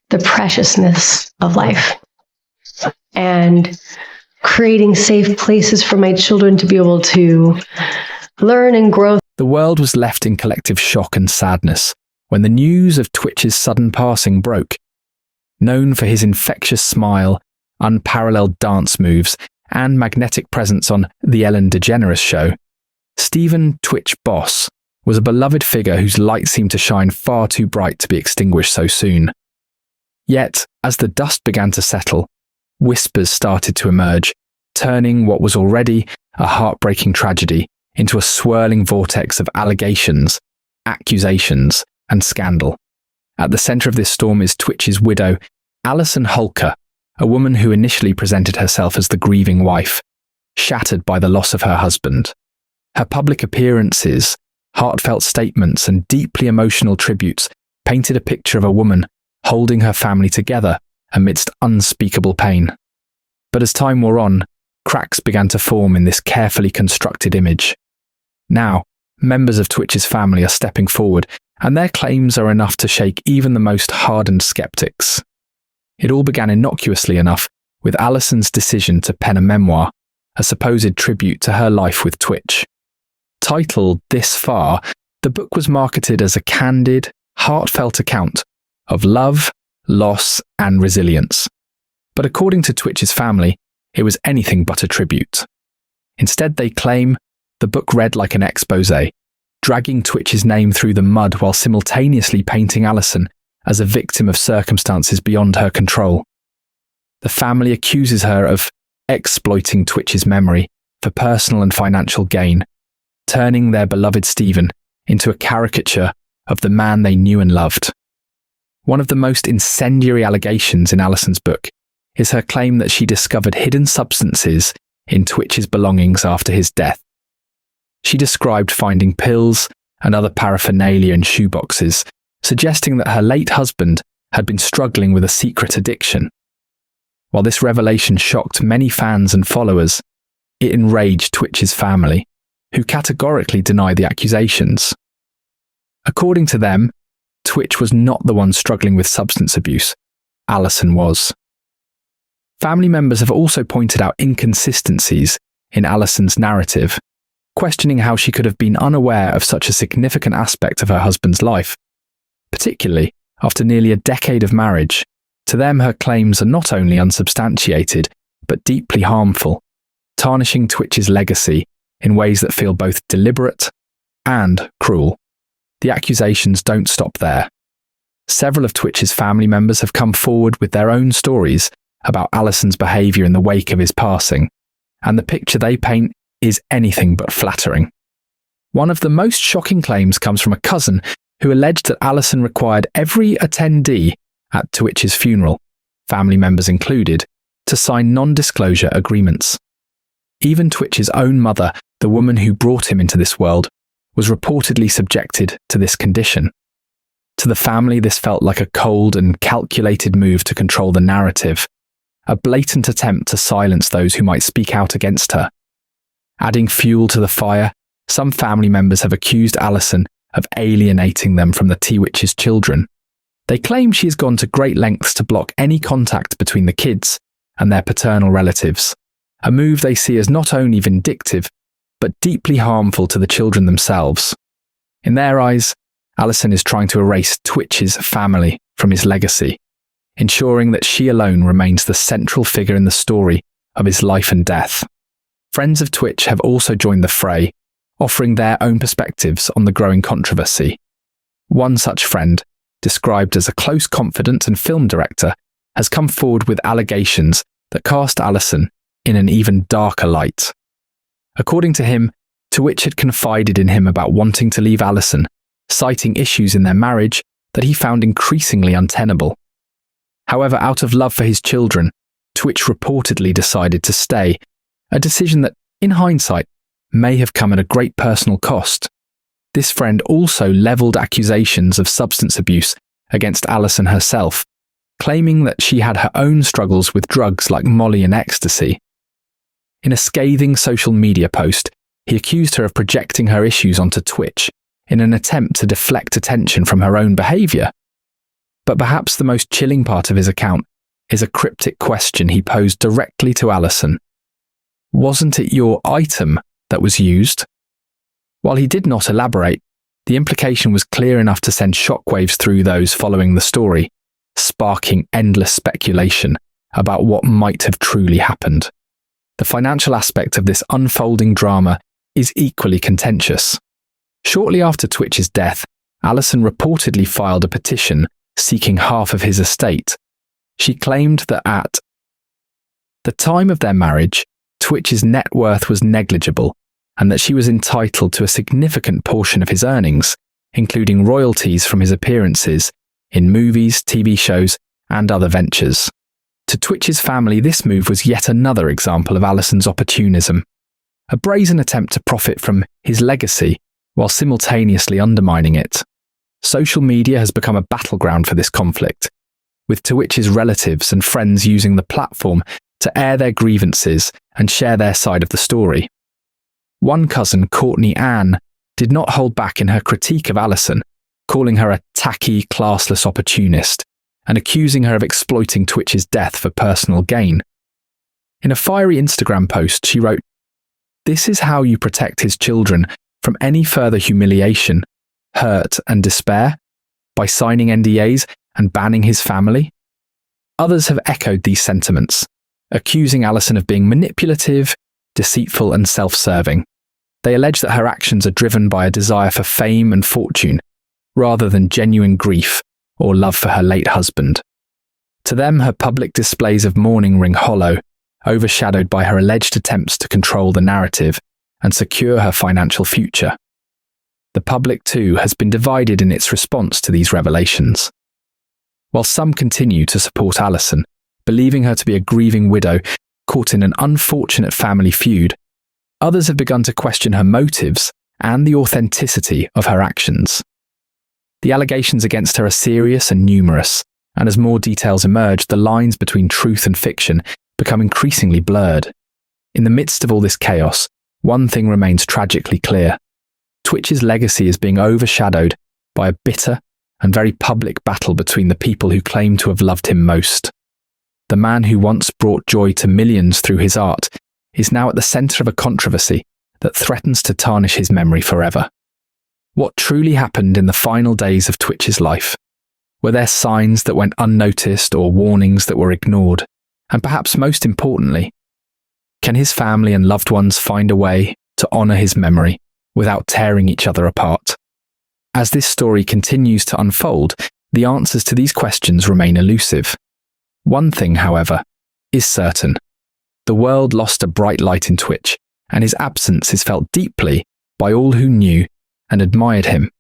the preciousness of life and creating safe places for my children to be able to learn and grow. The world was left in collective shock and sadness when the news of Twitch's sudden passing broke. Known for his infectious smile, unparalleled dance moves, and magnetic presence on The Ellen DeGeneres Show, Stephen Twitch Boss was a beloved figure whose light seemed to shine far too bright to be extinguished so soon. Yet, as the dust began to settle, whispers started to emerge, turning what was already a heartbreaking tragedy into a swirling vortex of allegations, accusations, and scandal. At the centre of this storm is Twitch's widow, Allison Holker, a woman who initially presented herself as the grieving wife, shattered by the loss of her husband. Her public appearances, heartfelt statements, and deeply emotional tributes painted a picture of a woman holding her family together amidst unspeakable pain. But as time wore on, cracks began to form in this carefully constructed image. Now, members of Twitch's family are stepping forward, and their claims are enough to shake even the most hardened skeptics. It all began innocuously enough with Allison's decision to pen a memoir, a supposed tribute to her life with Twitch. Titled This Far, the book was marketed as a candid, heartfelt account of love, loss, and resilience. But according to Twitch's family, it was anything but a tribute. Instead, they claim the book read like an exposé, dragging Twitch's name through the mud while simultaneously painting Allison as a victim of circumstances beyond her control. The family accuses her of exploiting Twitch's memory for personal and financial gain, turning their beloved Stephen into a caricature of the man they knew and loved. One of the most incendiary allegations in Allison's book is her claim that she discovered hidden substances in Twitch's belongings after his death. She described finding pills and other paraphernalia in shoeboxes, suggesting that her late husband had been struggling with a secret addiction. While this revelation shocked many fans and followers, it enraged Twitch's family, who categorically deny the accusations. According to them, Twitch was not the one struggling with substance abuse. Allison was. Family members have also pointed out inconsistencies in Allison's narrative, questioning how she could have been unaware of such a significant aspect of her husband's life. Particularly after nearly a decade of marriage, to them her claims are not only unsubstantiated, but deeply harmful, tarnishing Twitch's legacy in ways that feel both deliberate and cruel. The accusations don't stop there. Several of Twitch's family members have come forward with their own stories about Allison's behaviour in the wake of his passing, and the picture they paint is anything but flattering. One of the most shocking claims comes from a cousin who alleged that Allison required every attendee at Twitch's funeral, family members included, to sign non-disclosure agreements. Even Twitch's own mother, the woman who brought him into this world, was reportedly subjected to this condition. To the family, this felt like a cold and calculated move to control the narrative, a blatant attempt to silence those who might speak out against her. Adding fuel to the fire, some family members have accused Allison of alienating them from the tWitch's children. They claim she has gone to great lengths to block any contact between the kids and their paternal relatives, a move they see as not only vindictive, but deeply harmful to the children themselves. In their eyes, Allison is trying to erase Twitch's family from his legacy, ensuring that she alone remains the central figure in the story of his life and death. Friends of Twitch have also joined the fray, offering their own perspectives on the growing controversy. One such friend, described as a close confidant and film director, has come forward with allegations that cast Allison in an even darker light. According to him, Twitch had confided in him about wanting to leave Allison, citing issues in their marriage that he found increasingly untenable. However, out of love for his children, Twitch reportedly decided to stay, a decision that, in hindsight, may have come at a great personal cost. This friend also levelled accusations of substance abuse against Allison herself, claiming that she had her own struggles with drugs like Molly and ecstasy. In a scathing social media post, he accused her of projecting her issues onto Twitch in an attempt to deflect attention from her own behaviour. But perhaps the most chilling part of his account is a cryptic question he posed directly to Allison. Wasn't it your item that was used? While he did not elaborate, the implication was clear enough to send shockwaves through those following the story, sparking endless speculation about what might have truly happened. The financial aspect of this unfolding drama is equally contentious. Shortly after Twitch's death, Allison reportedly filed a petition seeking half of his estate. She claimed that at the time of their marriage, Twitch's net worth was negligible and that she was entitled to a significant portion of his earnings, including royalties from his appearances in movies, TV shows, and other ventures. To Twitch's family, this move was yet another example of Allison's opportunism, a brazen attempt to profit from his legacy while simultaneously undermining it. Social media has become a battleground for this conflict, with Twitch's relatives and friends using the platform to air their grievances and share their side of the story. One cousin, Courtney Ann, did not hold back in her critique of Allison, calling her a tacky, classless opportunist and accusing her of exploiting Twitch's death for personal gain. In a fiery Instagram post, she wrote, "This is how you protect his children from any further humiliation, hurt, and despair, by signing NDAs and banning his family?" Others have echoed these sentiments, accusing Allison of being manipulative, deceitful, and self-serving. They allege that her actions are driven by a desire for fame and fortune, rather than genuine grief or love for her late husband. To them, her public displays of mourning ring hollow, overshadowed by her alleged attempts to control the narrative and secure her financial future. The public, too, has been divided in its response to these revelations. While some continue to support Allison, believing her to be a grieving widow caught in an unfortunate family feud, others have begun to question her motives and the authenticity of her actions. The allegations against her are serious and numerous, and as more details emerge, the lines between truth and fiction become increasingly blurred. In the midst of all this chaos, one thing remains tragically clear. Twitch's legacy is being overshadowed by a bitter and very public battle between the people who claim to have loved him most. The man who once brought joy to millions through his art is now at the centre of a controversy that threatens to tarnish his memory forever. What truly happened in the final days of Twitch's life? Were there signs that went unnoticed or warnings that were ignored? And perhaps most importantly, can his family and loved ones find a way to honour his memory without tearing each other apart? As this story continues to unfold, the answers to these questions remain elusive. One thing, however, is certain. The world lost a bright light in Twitch, and his absence is felt deeply by all who knew and admired him.